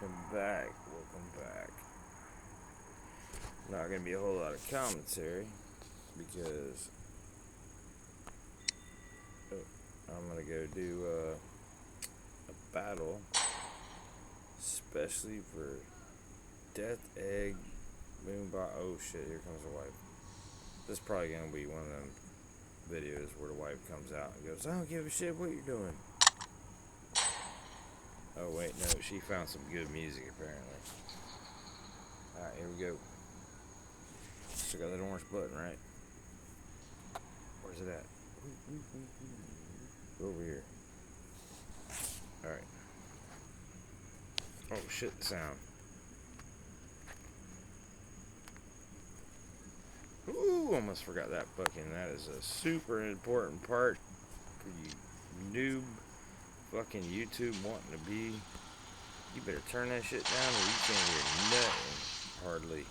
Welcome back. Not gonna be a whole lot of commentary because I'm gonna go do a battle, especially for Death Egg Moonbot. Oh shit! Here comes the wife. This is probably gonna be one of them videos where the wife comes out and goes, "I don't give a shit what you're doing." Oh wait, no, she found some good music apparently. Alright, here we go. Still got that orange button, right? Where's it at? Over here. Alright. Oh shit, the sound. Ooh, almost forgot that fucking. That is a super important part for you noob fucking YouTube wanting to be. You better turn that shit down or you can't hear nothing, hardly.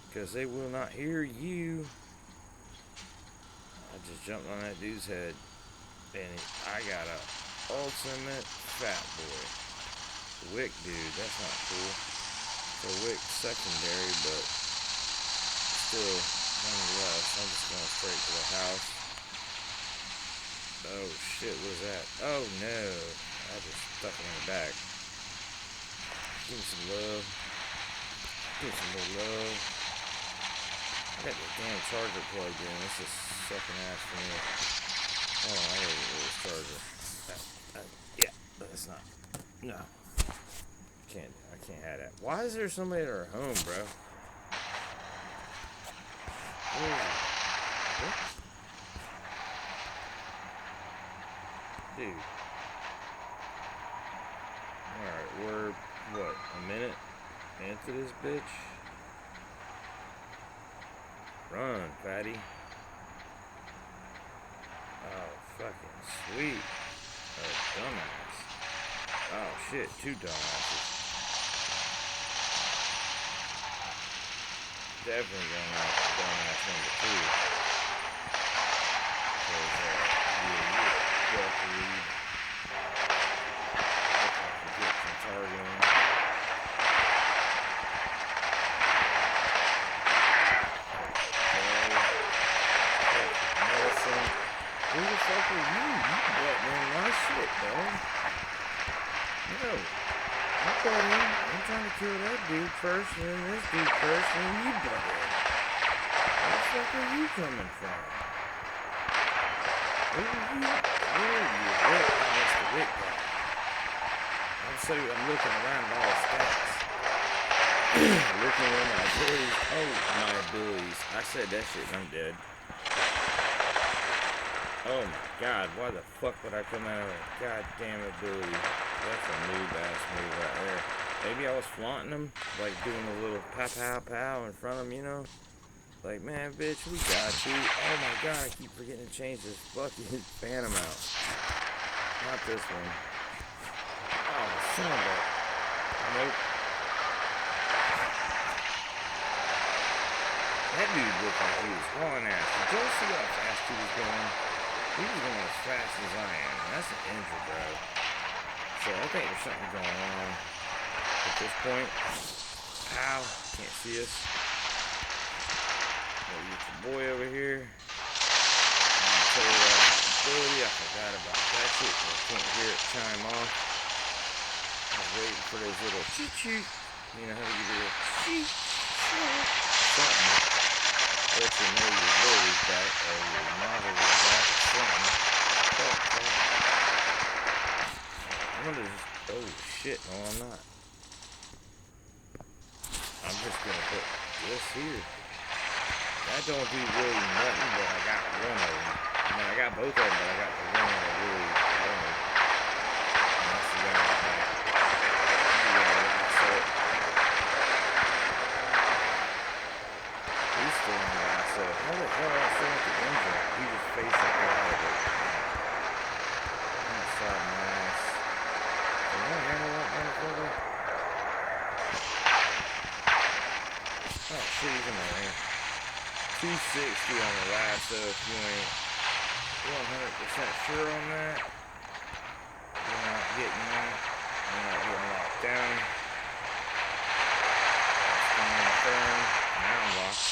Because they will not hear you. I just jumped on that dude's head. And I got a ultimate fat boy. Wick dude, that's not cool. So Wick secondary, but still, nonetheless, I'm just going straight to the house. Oh shit, what is that? Oh no, I just stuck him in the back. Give me some love. Give me some more love. I got the damn charger plugged in. This is sucking ass for me. Hold on, I gotta get this charger. Yeah, that's not. No. I can't have that. Why is there somebody at our home, bro? Where is it? What? Dude. Alright, we're, what, a minute into this bitch? Run, fatty. Oh, fucking sweet. Oh, dumbass. Oh, shit, two dumbasses. Definitely going after dumbass number two. Because, you definitely get some targeting. Who the fuck are you? You butting in my shit, dog. No. I butt in. I'm trying to kill that dude first, and then this dude first, and then you butt in. Where the fuck are you coming from? Where are you? Wick? Oh, that's the Wick guy. I'm looking around at all the stats. Looking at my abilities. Oh, my abilities. I said that shit and I'm dead. Oh my god, why the fuck would I come out of a goddamn ability? That's a noob ass move right there. Maybe I was flaunting them, like doing a little pow pow pow in front of them, you know? Like, man, bitch, we got you. Oh my god, I keep forgetting to change this fucking Phantom out. Not this one. Oh, son of a... Nope. That dude looked like he was hauling ass. Did you see how fast he was going? He was going as fast as I am. That's an injury, bro. So I think there's something going on at this point. Ow. Can't see us. Gonna get your boy over here. I'm gonna tell you that ability. I forgot about that shit. I can't hear it chime off. I was waiting for those little choo-choo. You know how to give it a choo-choo. Something. Let you know your ability's back, or your model is back, or something. What is this? Oh shit, no I'm not. I'm just gonna put this here. That don't do really nothing, but I got one of them. I mean, I got both of them, but I got the one that I really wanted. And that's the guy back. He's still in there. So how the hell I still at the engine? He just faced up out of it. I'm gonna slide my ass. Can I handle that motherfucker? Oh shit, he's in there. 260 on the lasso if you ain't 100% sure on that. You're not getting that. You're not getting locked down. on the phone. Now I'm locked.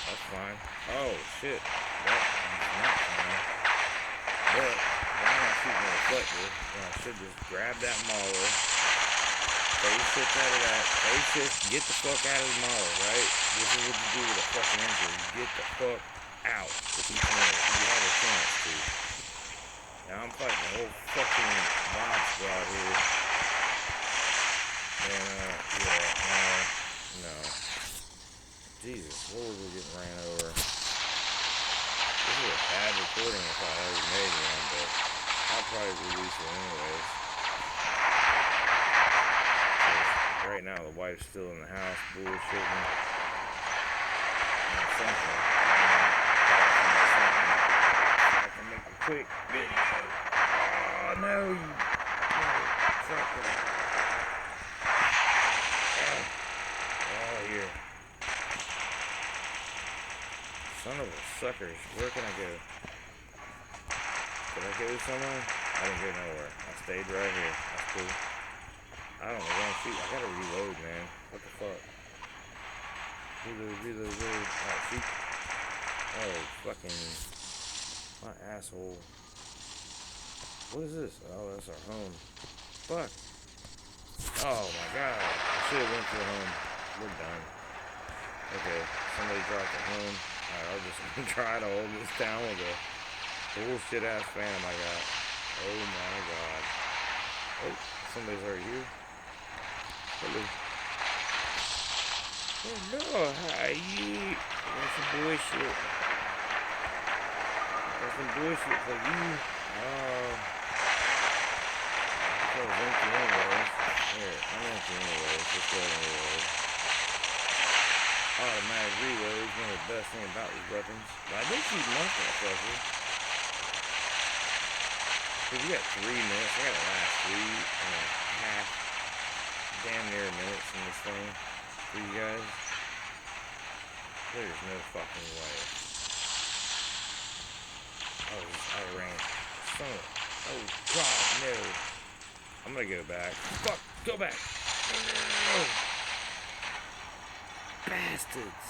That's fine. Oh, shit. That is not fine. But, why am I shooting a reflector when I should just grab that mauler, phase shift out of that, phase shift, get the fuck out of the mauler, right? This is what you do with a fucking engine. You get the fuck out if you can, if you have a chance to. Now I'm fighting the whole fucking mob squad here. And, yeah, no. Jesus, what was we getting ran over? This is a bad recording if I already made one, but I'll probably release it anyways. Right now, the wife's still in the house, bullshitting. And something. So I can make a quick video. Oh, no, you motherfucker. Oh, here. Son of a suckers. Where can I go? Did I go somewhere? I didn't go nowhere. I stayed right here. That's cool. I don't know where I'm shooting. I gotta reload, man. What the fuck? Reload. Oh, shoot. Oh, fucking. My asshole. What is this? Oh, that's our home. Fuck. Oh, my God. I should have went to the home. We're done. Okay. Somebody dropped the home. Alright, I'll just try to hold this down with a bullshit ass phantom I got. Oh my god. Oh, somebody's already here. Hello. Oh no, hi you. That's some bullshit. That's some bullshit for you. Oh. That was empty anyways. Here, I'm empty anyways. Let's go ahead and reload. Automatic reload is one of the best things about these weapons. But I did keep most of that fucker. Cause we got 3 minutes. I got the last 3.5, damn near minutes in this thing for you guys. There's no fucking way. Oh, I ran. Son of a... Oh, God, no. I'm gonna go back. Fuck, go back. No. Bastards.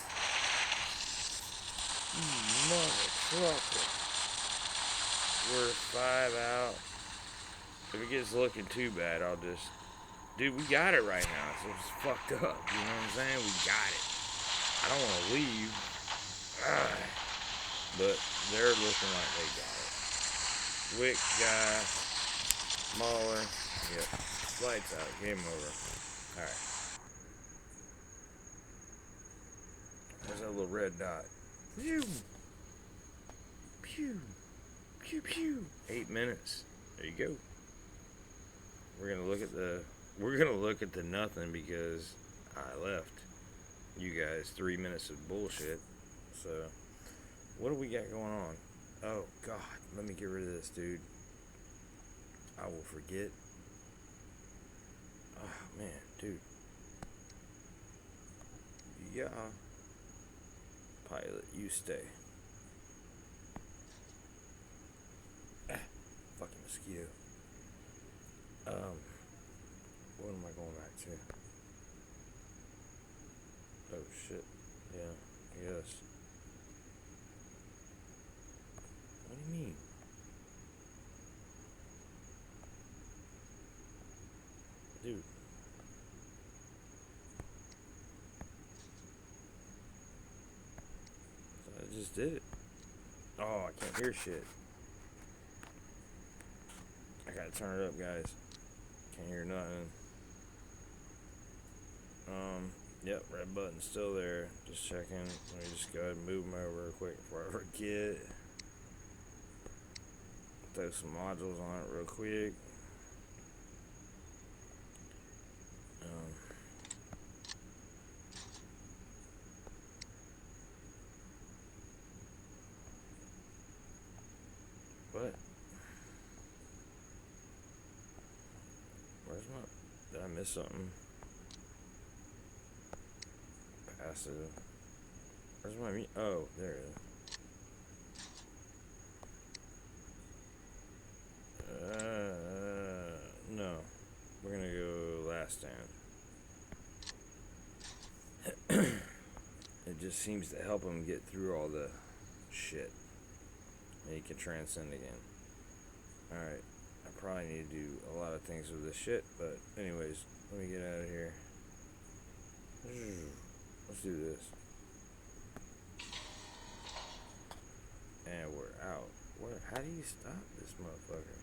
You motherfucker. We're 5 out. If it gets looking too bad, I'll just... Dude, we got it right now, so it's fucked up. You know what I'm saying? We got it. I don't want to leave. But they're looking like they got it. Wick guy. Mauler. Yep. Lights out. Game over. Alright. There's that little red dot. Pew! Pew! Pew pew! 8 minutes. There you go. We're gonna look at the nothing because I left you guys 3 minutes of bullshit. So what do we got going on? Oh god, let me get rid of this, dude. I will forget. Oh man, dude. Yeah. Pilot, you stay. Fucking mosquito. What am I going back to? Oh shit. Yeah, I guess. What do you mean? Dude. I just did it. Oh, I can't hear shit. I gotta turn it up, guys. Can't hear nothing. Yep, red button's still there. Just checking. Let me just go ahead and move them over real quick before I forget. Throw some modules on it real quick. What? Where's my... Did I miss something? Passive. Where's my... Oh, there it is. No. We're gonna go last stand. just seems to help him get through all the shit. And he can transcend again. Alright. I probably need to do a lot of things with this shit, but anyways, let me get out of here. Let's do this. And we're out. How do you stop this motherfucker?